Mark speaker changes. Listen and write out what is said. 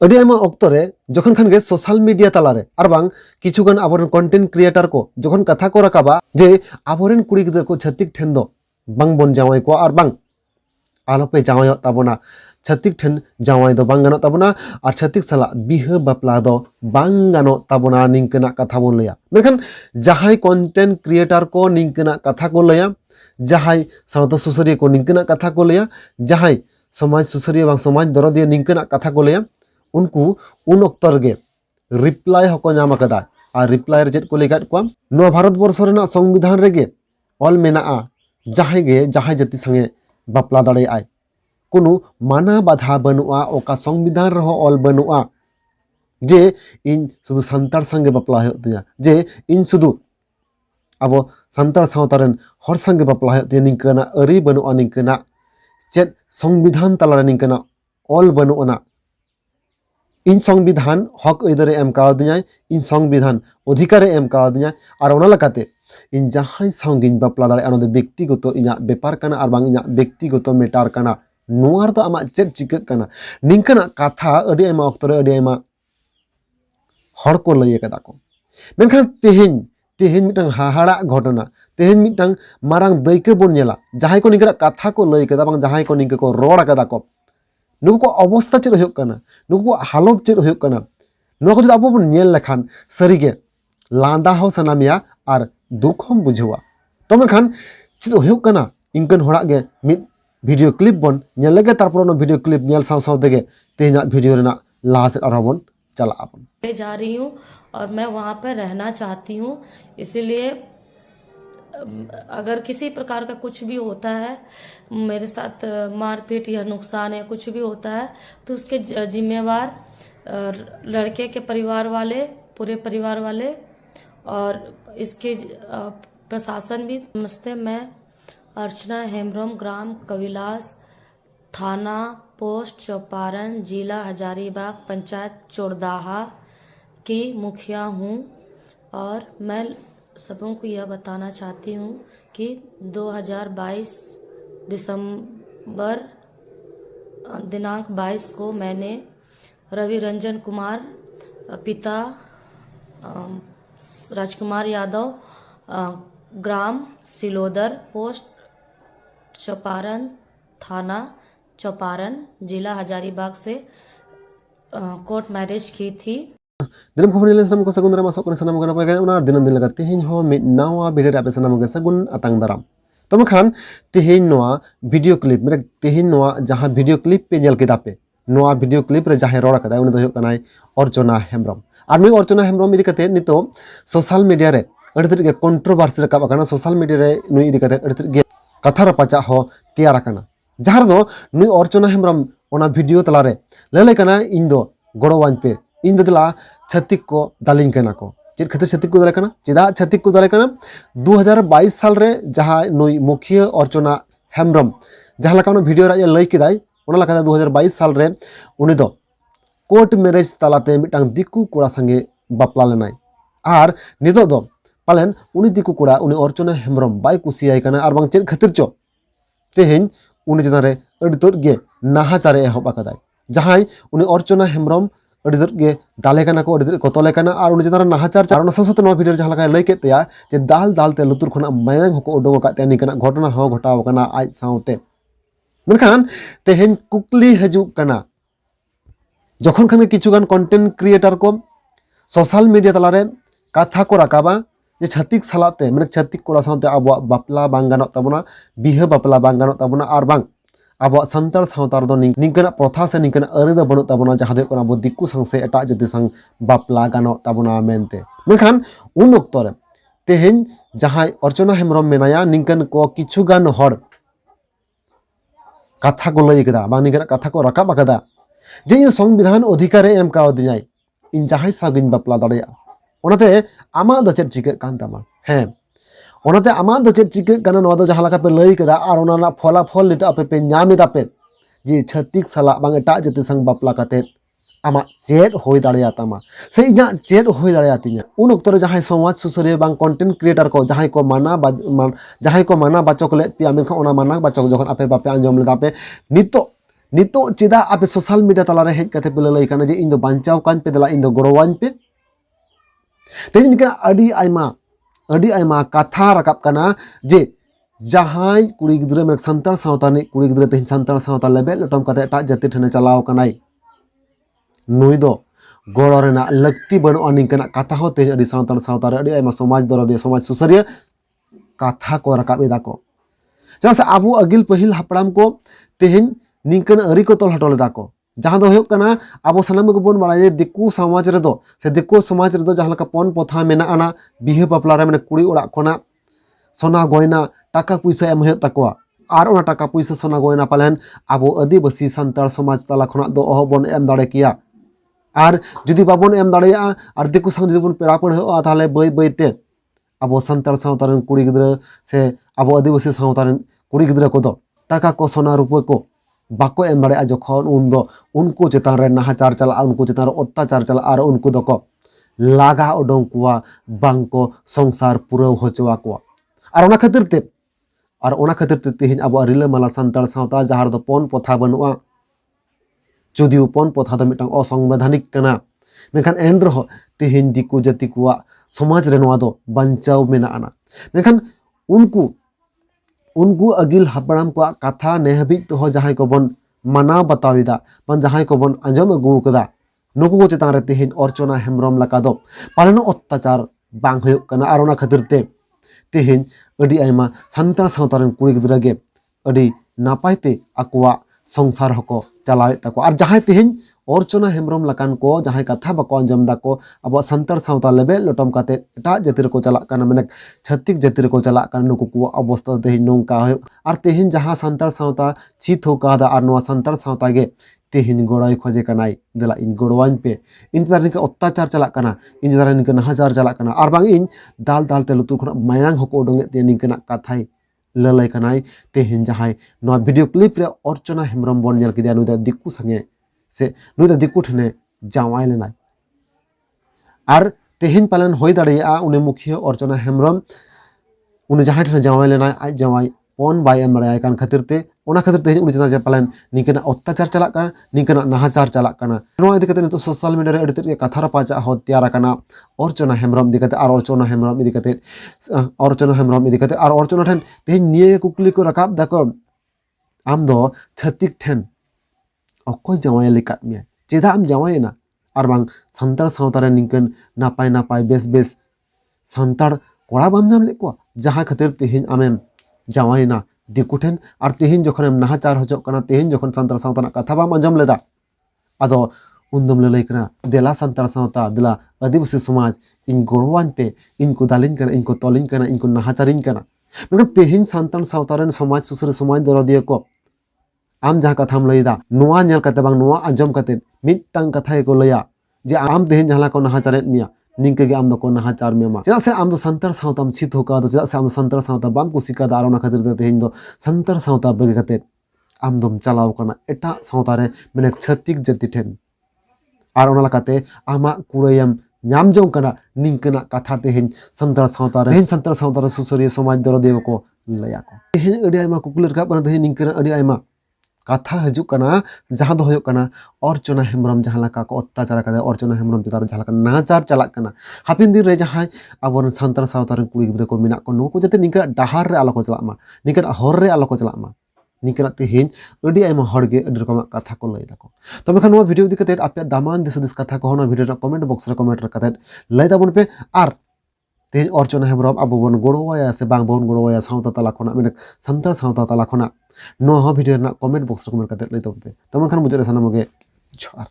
Speaker 1: अड़ी आयमा ऑक्तो रे जखन खान गे सोशल मीडिया तलारे आर बांग किछुगान आबोरेन कंटेंट क्रिएटर को जखन कथा को राकाबा जे आबोरेन कुड़ी गिदर को छत्तिक ठेन दो बांग बोन जावाई को आर बांग आलोपे जावाई ताबोना छत्तिक ठेन जावाई दो बांग गानो ताबोना आर छत्तिक साला बिहा बापला दो बांग गानो ताबोना निंकना कथा बोन लया मेखान जहाय कंटेंट क्रिएटर को निंकना कथा को लया जहाय सावता सुसरिया को निंकना कथा को लया जहाय समाज सुसरिया बांग समाज दरदिया निंकना कथा को लया उनको उन अक्तर गे रिप्लाई हको नाम कदा और रिप्लाई रे चेत को लेगात को नो भारत वर्ष रेना संविधान रेगे ऑल मेना जहाय गे जहाय जाति संगे बापला दाड़े आय कुनु माना बाधा बनुआ ओका संविधान रहो ऑल बनुआ जे इन सुदु संतार संगे बापला हो तिया जे इन सुदु अब संतार सावतारन हर संगे बापला हो तिया निंकना अरि बनुआ निंकना चेत संविधान तलारे निंकना ऑल बनुआ इन संविधान हक इधर एम कावदिया इन संविधान अधिकार एम कावदिया और ओना लकाते इन जहां संगिन बापला दाड़े अनदे व्यक्तिगत इना बेपार कना और बांग इना व्यक्तिगत मेटार कना नोआर तो आमा चेत चिक कना निंकना कथा अडी आयमा अक्तरे अडी आयमा हर को लय कदा को मेनखान तेहेन मिटang हाहाड़ा घटना तेहेन मिटang मारांग दैके बोन नेला जहां को निंकना कथा को लय कदा बांग जहां को निंके को रोड़ कदा को नुकु को अवस्था चेद होयक कना नुकु को हालत चेद होयक कना नुआ को अब बन नेल लेखान सरीगे लांदा हो सनामिया और दुख हम बुझवा तो मेखान चेद होयक कना इंकन होड़ा गे मिड वीडियो क्लिप बन नेल लेगे तारपर नो वीडियो क्लिप नेल साव साव देगे तेना वीडियो रेना लास्ट अरबन चला अपन
Speaker 2: जा रही हूँ और मैं वहाँ पर रहना चाहती हूँ। इसीलिए अगर किसी प्रकार का कुछ भी होता है मेरे साथ मारपीट या नुकसान या कुछ भी होता है तो उसके जिम्मेवार लड़के के परिवार वाले पूरे परिवार वाले और इसके प्रशासन भी। नमस्ते, मैं अर्चना हेम्ब्रम ग्राम कविलास थाना पोस्ट चौपारण जिला हजारीबाग पंचायत चोरदाहा की मुखिया हूँ और मैं सबों को यह बताना चाहती हूँ कि 2022 दिसंबर दिनांक 22 को मैंने रवि रंजन कुमार पिता राजकुमार यादव ग्राम सिलोदर पोस्ट चौपारण थाना चौपारण जिला हजारीबाग से कोर्ट मैरिज की थी।
Speaker 1: दिनम खबर निले सनम को सगुन दाराम आसो सनम गना पाए उना दिनम दिन लगा तेहेन हो मिड नावा वीडियो रे सनम के सगुन अतांग दाराम तम खान तेहेन नोआ वीडियो क्लिप मेरे तेहेन नोआ जहां वीडियो क्लिप पे नेल केदा पे नोआ वीडियो क्लिप रे जहां रोड़ा कदा उनी दो हो कनाय अर्चना हेम्ब्रम आर नुई अर्चना हेम्ब्रम इदी कते नितो सोशल मीडिया रे अड़ी तरी कंट्रोवर्सी रकाब कना सोशल मीडिया रे नुई इदी कते अड़ी तरी कथा रपाचा हो तैयार कना जहां दो नुई अर्चना हेम्ब्रम ओना वीडियो तलारे लेले कना इन दो गड़वान पे इन दिला छत्तिक को दालिंग कना को चेद खातिर छत्तिक को दाले कना चेदा छत्तिक को दाले कना 2022 साल रे जहां नुई मुखिया अर्चना हेम्ब्रम जहां लकानो वीडियो रा लई किदाय ओना लका 2022 साल रे उनी दो कोर्ट मैरिज तालाते मिटांग दिकु कोड़ा संगे बापला लेनाय आर निदो दो पालेन उनी दिकु कोड़ा उनी अर्चना हेम्ब्रम बाय कुसियाय कना आर बांग चेद खातिर चो तेहेन उनी चेतान रे अड़ी तोर गे नाहाचारे एहब आकादाय जहां उनी अर्चना हेम्ब्रम अड़ी तोर गे दाले कना को अड़ी तोर कतले कना आर उनी चेतान नाहाचार चारना ससत नो वीडियो जहां लका लई केतेया जे दाल दालते लुतुर खना मायांग हको उडोंग काते निकना घटना हो घटाव कना आज साउते मेनखान तेहेन कुकली हजुक कना जखन खान किछुगान कंटेंट क्रिएटर को सोशल मीडिया तलारे कथा को राकाबा जे छत्तिक सालाते माने छत्तिक कोड़ा साउते आबो बापला बांग गानों ताबोना बिहा बापला बांग गानों ताबोना आर बांग आबो संतार सावतार दो निंकना प्रथा से निंकना अरि दो बनु ताबोना जहां दो कना बो दिक्कु संसे एटा जति संग बापला गानों ताबोना मेनते मेनखान उन ओक्तोरे तेहेन जहां अर्चना हेम्ब्रम मेनाया निंकन को किछुगान हर कथा को लई कदा बा निंकना कथा को राकाब आकादा जे इन संविधान अधिकार एम कावदियाय इन जहां सागिन बापला दाड़िया ओनाते आमा द चेद चिके कान तामा हे ओनाते आमा द चेद चिके काना नवा दो जहां लका पे लई कदा आर ओना फलाफल निते आपे पे ᱧᱟᱢ एदा पे जे छत्तिक साला बांग एटा जति संग बापला काते आमा चेद होय दाड़िया तामा से इना चेद होय दाड़िया तिया उन ओक्तो रे जहां समाज सुसरिया बांग कंटेंट क्रिएटर को जहां को माना बाचक ले पिया मेनखा ओना माना बाचक जखन आपे बापे आंजम लेदा पे नितो नितो चेदा आपे सोशल मीडिया तलारे हेज कते पे लई काना जे इन दो बांचाव कान पे दला इन दो गड़वान पे तेज निकना अडी आयमा कथा रकाब काना जे जहां कुड़ी गिद्रे में संतार सावता ने कुड़ी गिद्रे तेज संतार सावता लेबे लटम कते एटा जाति ठने चलाव कानाय नुई दो गड़ो रेना लक्ति बनो निकना कथा हो तेज अडी सावतार सावता रे अडी आयमा समाज दरदे समाज सुसरिया कथा को रकाब एदा को जहां से आबू अगिल पहिल हापड़ाम को तेज निकन अरी को तोल हटो लेदा को जहां दो होयो कना आबो सनाम को बोन बाड़ाय दिकु समाज रे दो से दिकु समाज रे दो जहां लका पन पथा मेना आना बिहे बापला रे माने कुड़ी ओड़ा कोना सोना गयना टाका पैसा एम होयो तकवा आर ओना टाका पैसा सोना गयना पालेन आबो आदिवासी संतार समाज तला खना दो अहो बोन एम दाड़े किया आर जुदी बाबोन एम दाड़ेया आर दिकु संग जुदी बोन पेड़ा पड़ो ताले बय बयते आबो संतार सावतारन कुड़ी गिद्रा से आबो आदिवासी सावतारन कुड़ी गिद्रा को दो टाका को सोना रुपये को बाको एम दाड़े जखन उन दो उनको चेतान रे नाहाचार चला उनको चेतान रे अत्याचार चला आर उनको दो को लागा उडों कुआ बांको संसार पुराव होचवा कुआ आर ओना खातिर ते तेहिन आबो रिला माला संतार सावता जहार दो पन पथा बनुआ जुदिउ पन पथा दो मिटांग असंवैधानिक कना मेखान एन रहो तेहिन दिकु जाति कुआ समाज रे नोआ दो बांचाव मेना आना मेखान उनको अगिल हापड़ाम को कथा नेहबी तो जहां को बन माना बताविदा बन जहां को बन आंजम अगु कदा नुकु को चेतान रे तेहिन अर्चना हेम्ब्रम लका दो पालन अत्याचार बांग होयो कना आर ओना खातिर ते तेहिन अडी आयमा संतार सावतारन कुड़ी गिद्रा गे अडी नापायते आकुआ संसार हको चलावे तको आर जहां तेहिन अर्चना हेम्ब्रम लकान को जहां कथा बको आंजम दा को अब संतार सावता लेबे लटम काते एटा जातिर को चला काना माने छत्तिक जातिर को चला काना नुकु को अवस्था तेहिन नोंका होयो आर तेहिन जहां संतार सावता चित हो कादा आर नोआ संतार सावता गे तेहिन गोड़ाई खोजे कनाई देला इन गोड़वान पे इन तारिन के अत्याचार चला काना इन तारिन के नाहाचार चला काना आर बांग इन दाल दाल ते लुतु खना मायांग हको ओडोंगे ते निकना कथाई ललाई कनाई तेहिन जहां नोआ वीडियो क्लिप रे अर्चना हेम्ब्रम बन नेल किदिया नुदा दिकु संगे से नुदा दिकु ठने जावाय लेनाय आर तेहिन पालन होय दाड़ेया उनि मुखिया अर्चना हेम्ब्रम उनि जहां ठने जावाय लेनाय आज जावाय पन बाय एम दाड़ाय कान खातिर ते ओना खातिर तेहिन उनि जना पालन निकना अत्याचार चला काना निकना नाहाचार चला काना नोआ इदि कते तो सोशल मीडिया रे अडिते कथा रपाचा हो तैयार काना अर्चना हेम्ब्रम इदि कते आर अर्चना हेम्ब्रम इदि कते आर अर्चना ठेन तेहिन निये कुकली को रकाब दाको आम दो छत्तिक ठेन अकोय जावाय लेकात मिया चेदा आम जावायना आर बांग संतार सावतारे निकन नापाय नापाय बेस संतार कोड़ा बाम नाम लेको जहां खातिर तेहिन आमेम जावायना दिकुठेन आर तेहिन जखन नाहाचार होजो कना तेहिन जखन संतार सावताना कथा बाम आंजम लेदा आदो उन्दम ले लेकना देला संतार सावता देला आदिवासी समाज इन गोड़वान पे इनको दालिन कना इनको तोलिन कना इनको नाहाचारिन कना मतलब तेहिन संतार सावतारन समाज सुसर समाज दरदिया को आम जहां कथाम लईदा नोआ नेल कते बांग नोआ आंजम कते मिदटांग कथा को लया जे आम तेहिन जहां को नाहाचारेत मिया निंके गे आम दो को नाहाचार मेमा चेदा से आम दो संतार सावताम चित होका दो चेदा से आम संतार सावता बाम कुसिका दा आरोना खातिर दे तेहिन दो संतार सावता बगे कते आम दम चलाव कना एटा सावता रे माने छत्तिक जाति ठेन आर ओना लकाते आमा कुड़ायम नाम जंग कना निंकना कथा तेहिन संतार सावता रे सुसरिया समाज दरदे को लया को तेहिन अडी आयमा कुकुलर का बना तेहिन निंकना अडी आयमा कथा हजू कना जहां दो होयो कना अर्चना हेम्ब्रम जहां लका को अत्याचार कदा अर्चना हेम्ब्रम चेतार जहां लका नाचार चला कना हापिन दिन रे जहां आबोर संतार सावतार कुड़ी गिद्रा को मिना को नुको जते निंका डाहार रे आलो को चला मा निंका हर रे आलो को चला मा निंका तेहिन अडी आयमा हड़गे अडी रकम कथा को लय दाको तबे खान वीडियो इदि कते आपे दामान दिस कथा को होना वीडियो कमेंट बॉक्स रे कमेंट रे कते लय दाबन पे आर तेहिन अर्चना हेम्ब्रम आबो बन गोड़वाया से बांग बन गोड़वाया सावता तला खना माने संतार सावता तला खना नो वीडियो ना कमेंट बॉक्स रे कमेंट कते लय दाबन पे तमन खान मुझे सनामगे जोहार।